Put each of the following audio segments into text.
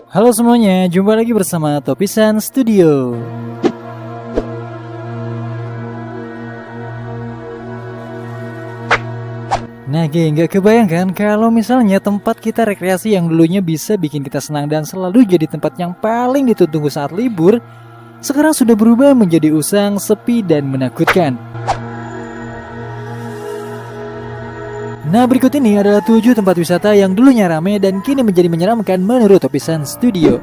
Halo semuanya, jumpa lagi bersama Topisan Studio. Nah geng, gak kebayangkan kalau misalnya tempat kita rekreasi yang dulunya bisa bikin kita senang dan selalu jadi tempat yang paling ditunggu saat libur, sekarang sudah berubah menjadi usang, sepi, dan menakutkan. Nah berikut ini adalah 7 tempat wisata yang dulunya ramai dan kini menjadi menyeramkan menurut Topisan Studio.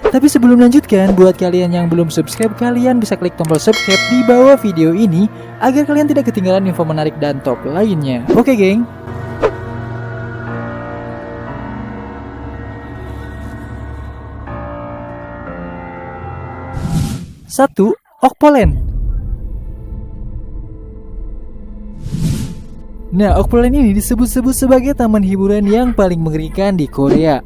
Tapi sebelum lanjutkan, buat kalian yang belum subscribe, kalian bisa klik tombol subscribe di bawah video ini agar kalian tidak ketinggalan info menarik dan top lainnya. Oke geng. Satu, Okpolen. Nah, Okpolen ini disebut-sebut sebagai taman hiburan yang paling mengerikan di Korea.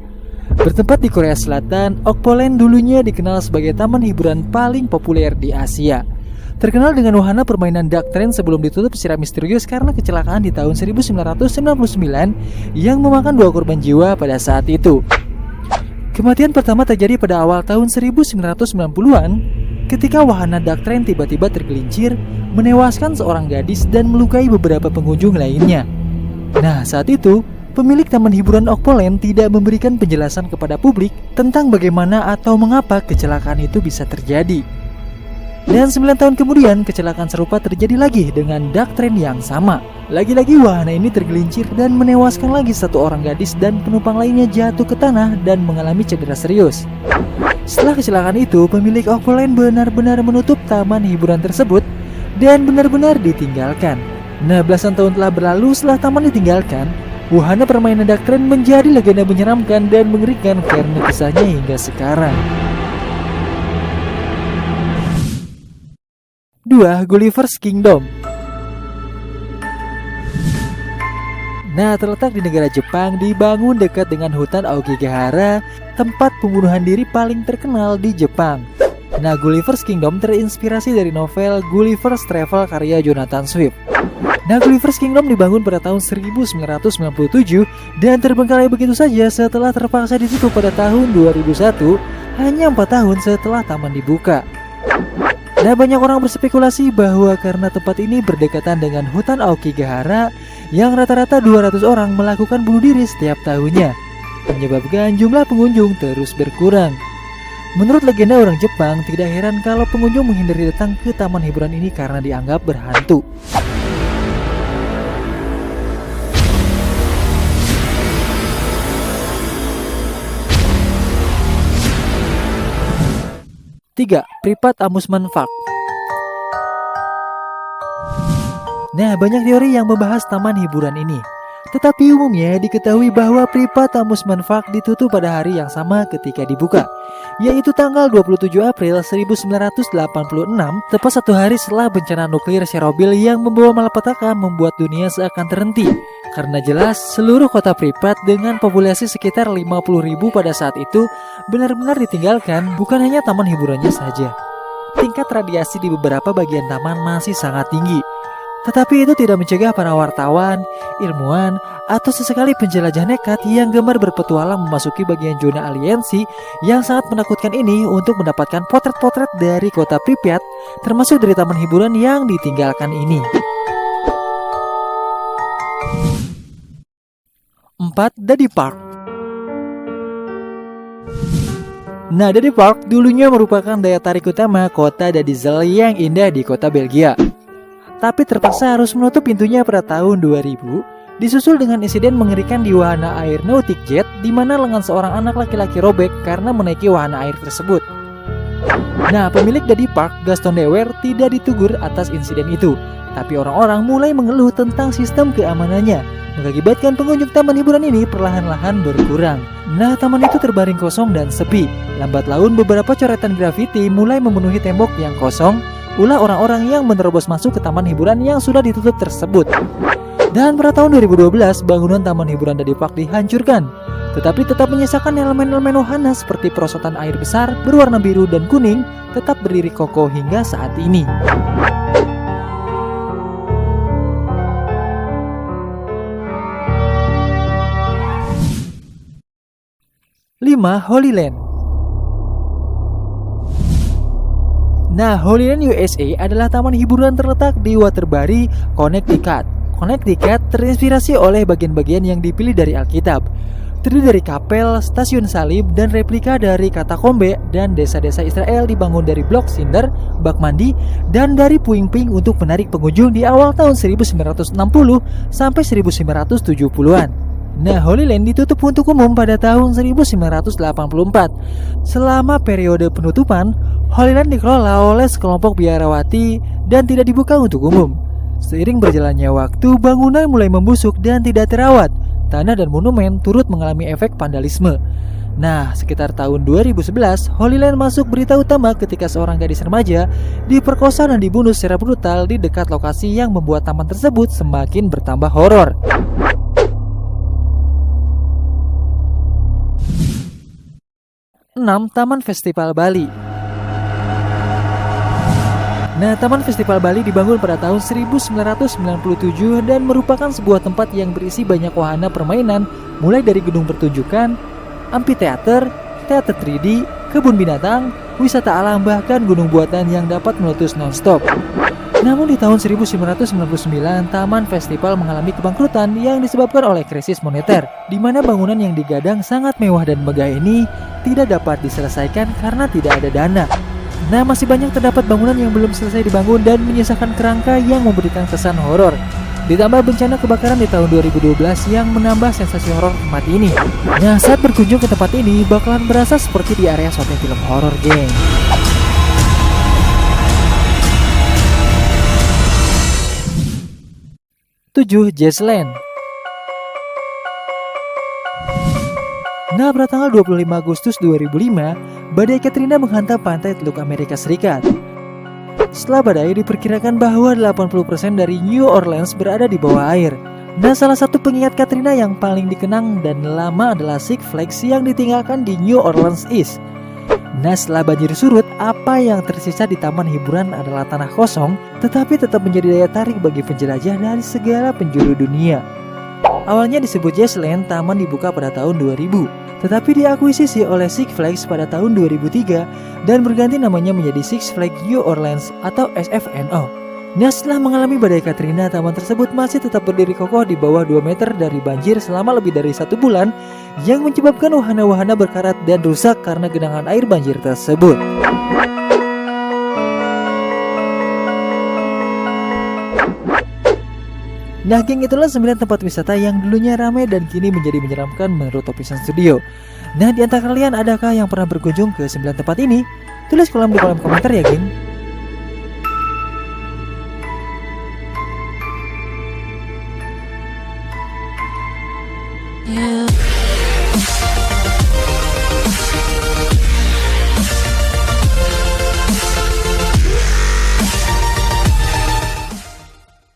Bertempat di Korea Selatan, Okpolen dulunya dikenal sebagai taman hiburan paling populer di Asia. Terkenal dengan wahana permainan Dark Train sebelum ditutup secara misterius karena kecelakaan di tahun 1999 yang memakan 2 korban jiwa pada saat itu. Kematian pertama terjadi pada awal tahun 1990-an ketika wahana Dark Train tiba-tiba tergelincir, menewaskan seorang gadis dan melukai beberapa pengunjung lainnya. Nah, saat itu pemilik taman hiburan Okpolen tidak memberikan penjelasan kepada publik tentang bagaimana atau mengapa kecelakaan itu bisa terjadi. Dan 9 tahun kemudian, kecelakaan serupa terjadi lagi dengan Dark Train yang sama. Lagi-lagi wahana ini tergelincir dan menewaskan lagi 1 orang gadis dan penumpang lainnya jatuh ke tanah dan mengalami cedera serius. Setelah kecelakaan itu, pemilik Okpolen benar-benar menutup taman hiburan tersebut dan benar-benar ditinggalkan. Nah, belasan tahun telah berlalu setelah taman ditinggalkan, wahana permainan Dark Train menjadi legenda menyeramkan dan mengerikan karena kisahnya hingga sekarang. 2. Gulliver's Kingdom. Nah, terletak di negara Jepang, dibangun dekat dengan hutan Aokigahara, tempat pembunuhan diri paling terkenal di Jepang. Nah, Gulliver's Kingdom terinspirasi dari novel Gulliver's Travel karya Jonathan Swift. Nah, Gulliver's Kingdom dibangun pada tahun 1997 dan terbengkalai begitu saja setelah terpaksa ditutup pada tahun 2001, hanya 4 tahun setelah taman dibuka. Nah, banyak orang berspekulasi bahwa karena tempat ini berdekatan dengan hutan Aokigahara yang rata-rata 200 orang melakukan bunuh diri setiap tahunnya, menyebabkan jumlah pengunjung terus berkurang. Menurut legenda orang Jepang, tidak heran kalau pengunjung menghindari datang ke taman hiburan ini karena dianggap berhantu. Tiga, Privat Amusement Park. Nah, banyak teori yang membahas taman hiburan ini. Tetapi umumnya diketahui bahwa Privat Amusement Park ditutup pada hari yang sama ketika dibuka, yaitu tanggal 27 April 1986, tepat 1 hari setelah bencana nuklir Chernobyl yang membawa malapetaka membuat dunia seakan terhenti. Karena jelas seluruh kota Privat dengan populasi sekitar 50.000 pada saat itu benar-benar ditinggalkan, bukan hanya taman hiburannya saja. Tingkat radiasi di beberapa bagian taman masih sangat tinggi. Tetapi itu tidak mencegah para wartawan, ilmuwan, atau sesekali penjelajah nekat yang gemar berpetualang memasuki bagian zona aliensi yang sangat menakutkan ini untuk mendapatkan potret-potret dari kota Pripyat, termasuk dari taman hiburan yang ditinggalkan ini. 4. Daddy Park. Nah, Daddy Park dulunya merupakan daya tarik utama kota Dadizeel yang indah di kota Belgia. Tapi terpaksa harus menutup pintunya pada tahun 2000, disusul dengan insiden mengerikan di wahana air Nautic Jet di mana lengan seorang anak laki-laki robek karena menaiki wahana air tersebut. Nah, pemilik Daddy Park, Gaston Dewer, tidak ditegur atas insiden itu, tapi orang-orang mulai mengeluh tentang sistem keamanannya, mengakibatkan pengunjung taman hiburan ini perlahan-lahan berkurang. Nah, taman itu terbaring kosong dan sepi. Lambat laun beberapa coretan grafiti mulai memenuhi tembok yang kosong, ulah orang-orang yang menerobos masuk ke taman hiburan yang sudah ditutup tersebut. Dan pada tahun 2012, bangunan taman hiburan Daddy Park dihancurkan, tetapi tetap menyisakan elemen-elemen wahana seperti perosotan air besar berwarna biru dan kuning tetap berdiri kokoh hingga saat ini. 5. Holy Land. Nah, Holy Land USA adalah taman hiburan terletak di Waterbury, Connecticut. Connecticut terinspirasi oleh bagian-bagian yang dipilih dari Alkitab. Terdiri dari kapel, stasiun salib, dan replika dari katakombe, dan desa-desa Israel dibangun dari blok sinder, bak mandi, dan dari puing-puing untuk menarik pengunjung di awal tahun 1960 sampai 1970-an. Nah, Holy Land ditutup untuk umum pada tahun 1984. Selama periode penutupan, Holy Land dikelola oleh sekelompok biarawati dan tidak dibuka untuk umum. Seiring berjalannya waktu, bangunan mulai membusuk dan tidak terawat. Tanah dan monumen turut mengalami efek vandalisme. Nah, sekitar tahun 2011, Holy Land masuk berita utama ketika seorang gadis remaja diperkosa dan dibunuh secara brutal di dekat lokasi yang membuat taman tersebut semakin bertambah horor. Taman Festival Bali. Nah, Taman Festival Bali dibangun pada tahun 1997 dan merupakan sebuah tempat yang berisi banyak wahana permainan, mulai dari gedung pertunjukan, amphitheater, teater 3D, kebun binatang, wisata alam, bahkan gunung buatan yang dapat meletus non-stop. Namun di tahun 1999, Taman Festival mengalami kebangkrutan yang disebabkan oleh krisis moneter, di mana bangunan yang digadang sangat mewah dan megah ini tidak dapat diselesaikan karena tidak ada dana. Nah, masih banyak terdapat bangunan yang belum selesai dibangun dan menyisakan kerangka yang memberikan kesan horor. Ditambah bencana kebakaran di tahun 2012 yang menambah sensasi horor tempat ini. Nah, saat berkunjung ke tempat ini bakalan berasa seperti di area syuting film horor, geng. Tujuh, Jazzland. Nah, pada tanggal 25 Agustus 2005, badai Katrina menghantam pantai Teluk Amerika Serikat. Setelah badai, diperkirakan bahwa 80% dari New Orleans berada di bawah air. Nah, salah satu pengingat Katrina yang paling dikenang dan lama adalah Six Flags yang ditinggalkan di New Orleans East. Nah, setelah banjir surut, apa yang tersisa di taman hiburan adalah tanah kosong, tetapi tetap menjadi daya tarik bagi penjelajah dari segala penjuru dunia. Awalnya disebut Jazzland, taman dibuka pada tahun 2000. Tetapi diakuisisi oleh Six Flags pada tahun 2003 dan berganti namanya menjadi Six Flags New Orleans atau SFNO. Nah, setelah mengalami badai Katrina, taman tersebut masih tetap berdiri kokoh di bawah 2 meter dari banjir selama lebih dari 1 bulan yang menyebabkan wahana-wahana berkarat dan rusak karena genangan air banjir tersebut. Nah, geng, itulah 9 tempat wisata yang dulunya ramai dan kini menjadi menyeramkan menurut Topisan Studio. Nah, di antara kalian adakah yang pernah berkunjung ke 9 tempat ini? Tulis di kolom komentar ya, geng. Yeah.